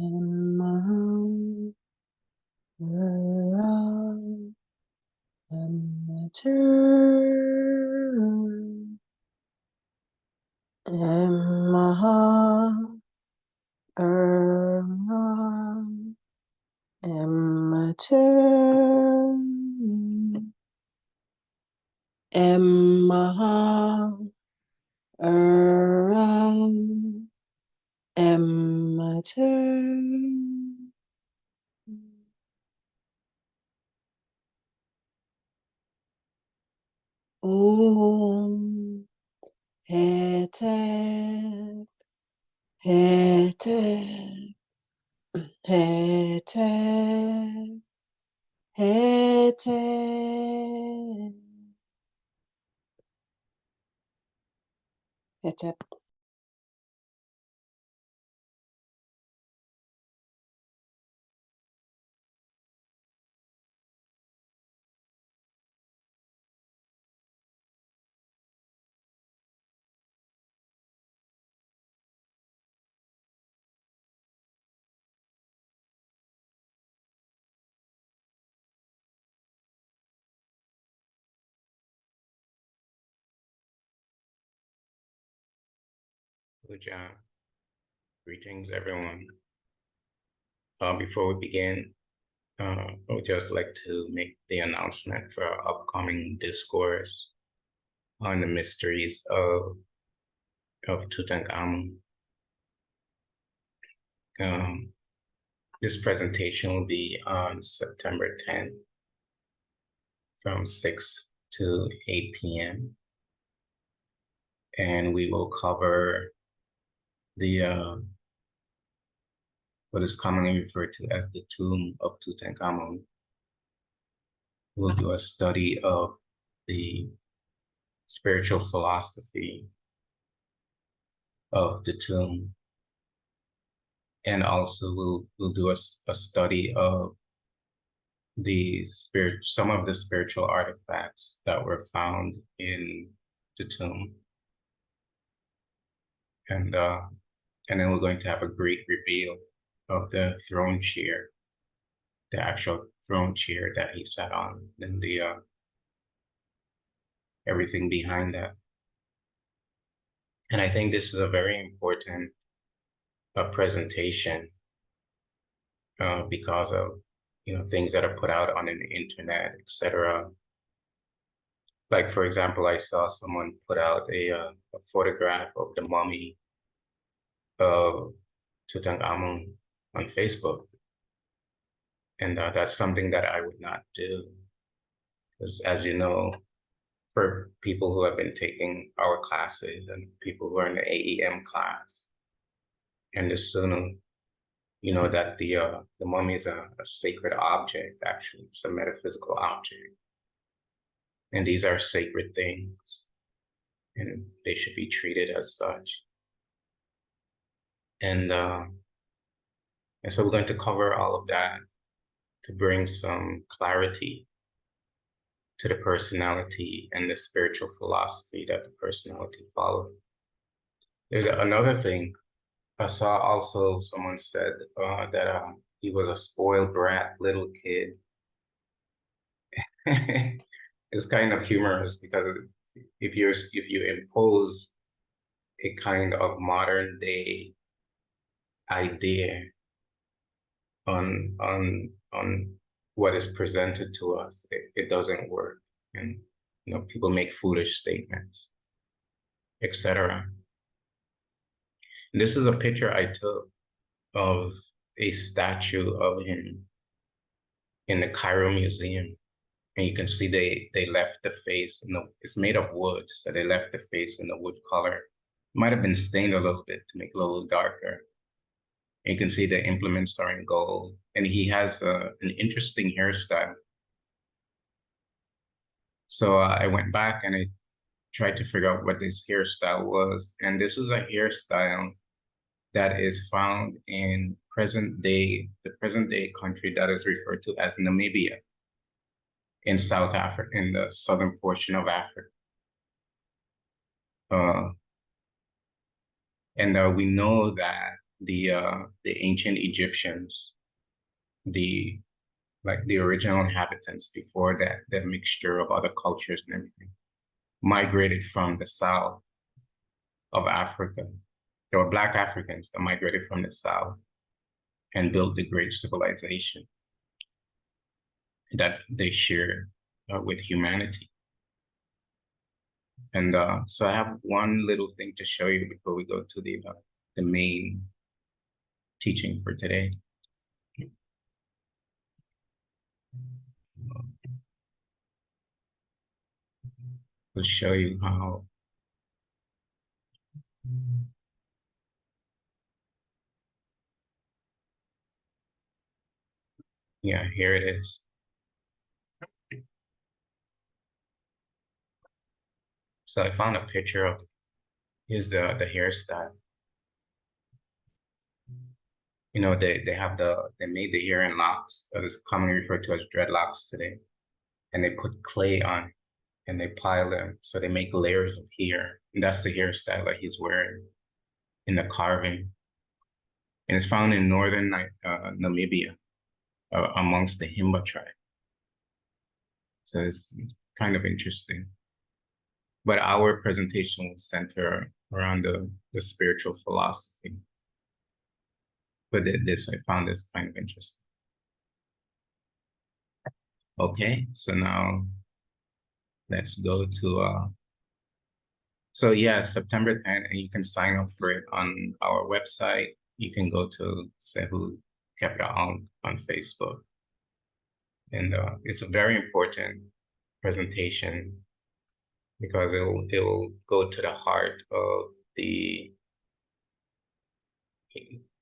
Emma, Om Hete Hete Hete Hete Hete. Good job. Greetings, everyone. Before we begin, I would just like to make the announcement for our upcoming discourse on the mysteries of Tutankhamun. This presentation will be on September 10th from 6 to 8 p.m. And we will cover the what is commonly referred to as the tomb of Tutankhamun. We'll do a study of the spiritual philosophy of the tomb, and also we'll do a study of some of the spiritual artifacts that were found in the tomb, and then we're going to have a great reveal of the throne chair, the actual throne chair that he sat on, and the everything behind that. And I think this is a very important presentation because of things that are put out on the internet, etc. Like, for example, I saw someone put out a photograph of the mummy of Tutankhamun on Facebook, and that's something that I would not do, because, as you know, for people who have been taking our classes and people who are in the AEM class and the Sunu, you know that the mummy is a sacred object. Actually, it's a metaphysical object, and these are sacred things, and they should be treated as such. And so we're going to cover all of that to bring some clarity to the personality and the spiritual philosophy that the personality follows. There's another thing. I saw also someone said that he was a spoiled brat little kid. It's kind of humorous because if you impose a kind of modern day idea on what is presented to us, it doesn't work, and people make foolish statements, etc. This is a picture I took of a statue of him in the Cairo Museum, and you can see they left the face it's made of wood, so they left the face in the wood color. Might have been stained a little bit to make it a little darker. You can see the implements are in gold, and he has an interesting hairstyle. So I went back and I tried to figure out what this hairstyle was, and this is a hairstyle that is found in the present day country that is referred to as Namibia in South Africa, in the southern portion of Africa. And we know that the ancient Egyptians, the original inhabitants before that, the mixture of other cultures and everything, migrated from the south of Africa. There were Black Africans that migrated from the south and built the great civilization that they share with humanity. And so I have one little thing to show you before we go to the main teaching for today. We'll show you how yeah, here it is. So I found a picture of here's the hairstyle. You know, they made the hair in locks that is commonly referred to as dreadlocks today. And they put clay on and they pile them. So they make layers of hair. And that's the hairstyle that he's wearing in the carving. And it's found in northern Namibia amongst the Himba tribe. So it's kind of interesting. But our presentation will center around the spiritual philosophy. But I found this kind of interesting. Okay, so now let's go to, so yeah, September 10th, and you can sign up for it on our website. You can go to Sehu Kepra on Facebook. And it's a very important presentation because it will go to the heart of the,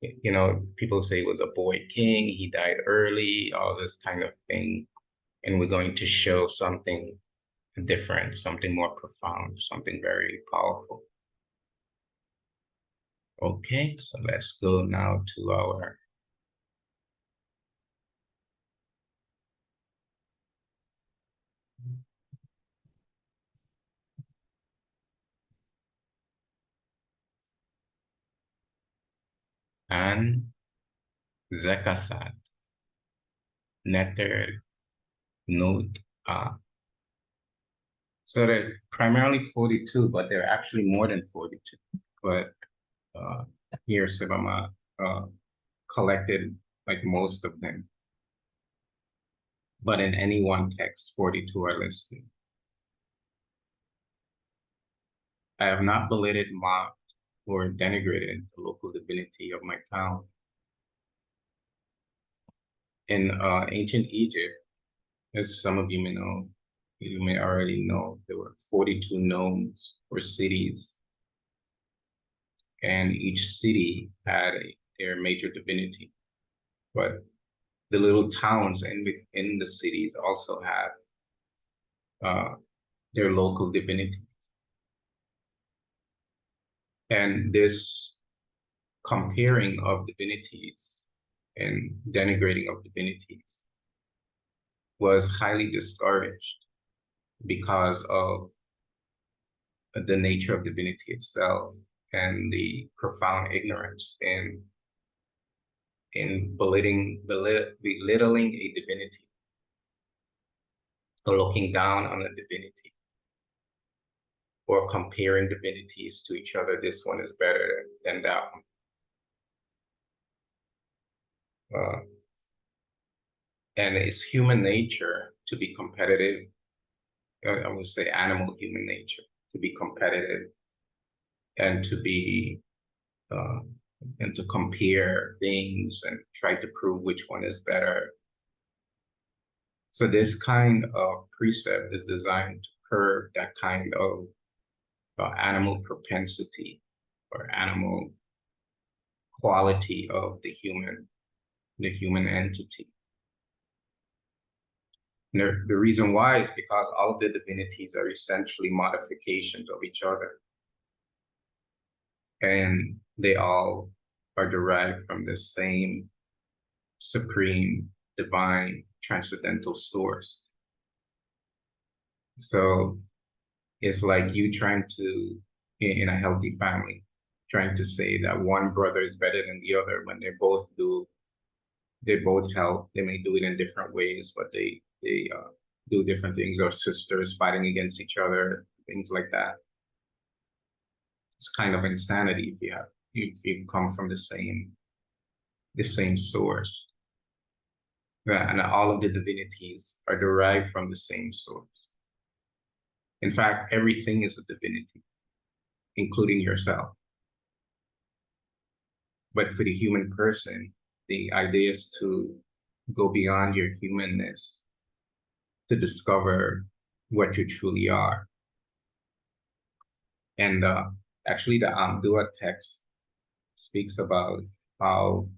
you know, people say he was a boy king, he died early, all this kind of thing. And we're going to show something different, something more profound, something very powerful. Okay, so let's go now to our An Zekasat Neter Nut A. So they're primarily 42, but they're actually more than 42. But here Sebai collected like most of them. But in any one text, 42 are listed. I have not belittled, mocked, or denigrated the local divinity of my town. In ancient Egypt, as some of you may know, you may already know, there were 42 nomes or cities, and each city had their major divinity. But the little towns in the cities also have their local divinity. And this comparing of divinities and denigrating of divinities was highly discouraged because of the nature of divinity itself and the profound ignorance in belittling a divinity, or looking down on a divinity, or comparing divinities to each other. This one is better than that one. And it's human nature to be competitive. I would say animal human nature to be competitive and to be and to compare things and try to prove which one is better. So this kind of precept is designed to curb that kind of animal propensity or animal quality of the human entity. And the reason why is because all of the divinities are essentially modifications of each other. And they all are derived from the same supreme, divine, transcendental source. So it's like you trying to, in a healthy family, trying to say that one brother is better than the other when they both help. They may do it in different ways, but they do different things, or sisters fighting against each other, things like that. It's kind of insanity if you've come from the same source. And all of the divinities are derived from the same source. In fact, everything is a divinity, including yourself. But for the human person, the idea is to go beyond your humanness, to discover what you truly are. And actually, the Amdua text speaks about how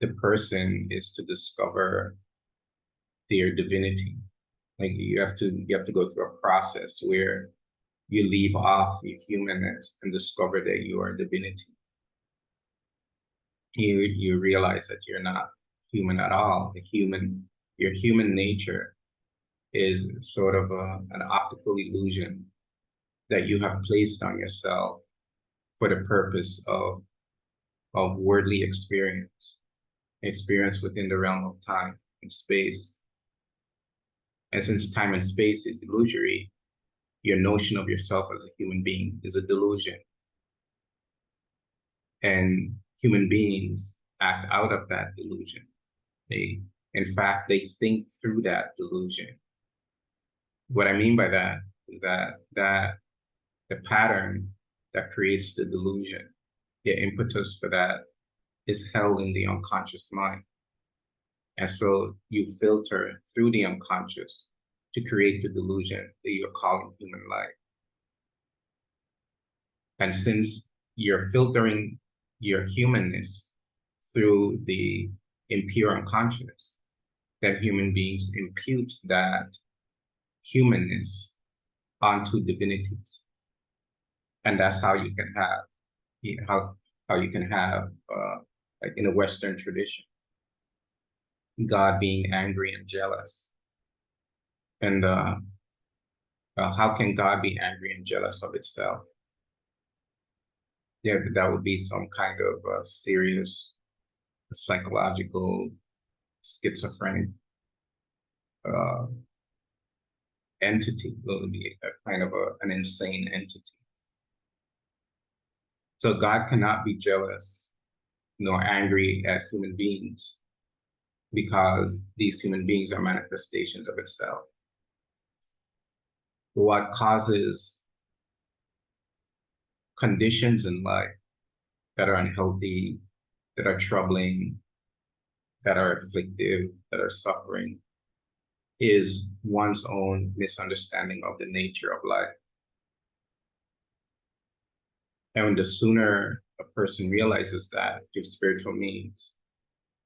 the person is to discover their divinity. Like you have to go through a process where you leave off your humanness and discover that you are divinity. You realize that you're not human at all. Your human nature is sort of an optical illusion that you have placed on yourself for the purpose of worldly experience within the realm of time and space. And since time and space is illusory, your notion of yourself as a human being is a delusion. And human beings act out of that delusion. In fact, they think through that delusion. What I mean by that is that the pattern that creates the delusion, the impetus for that, is held in the unconscious mind. And so you filter through the unconscious to create the delusion that you're calling human life. And since you're filtering your humanness through the impure unconscious, then human beings impute that humanness onto divinities. And that's how you can have, how you can have, like in a Western tradition, God being angry and jealous. And how can God be angry and jealous of itself? Yeah, that would be some kind of serious psychological schizophrenic entity. It would be a kind of an insane entity. So God cannot be jealous nor angry at human beings because these human beings are manifestations of itself. What causes conditions in life that are unhealthy, that are troubling, that are afflictive, that are suffering, is one's own misunderstanding of the nature of life. And the sooner a person realizes that through spiritual means,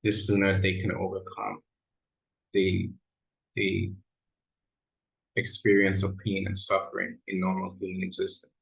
the sooner they can overcome the experience of pain and suffering in normal human existence.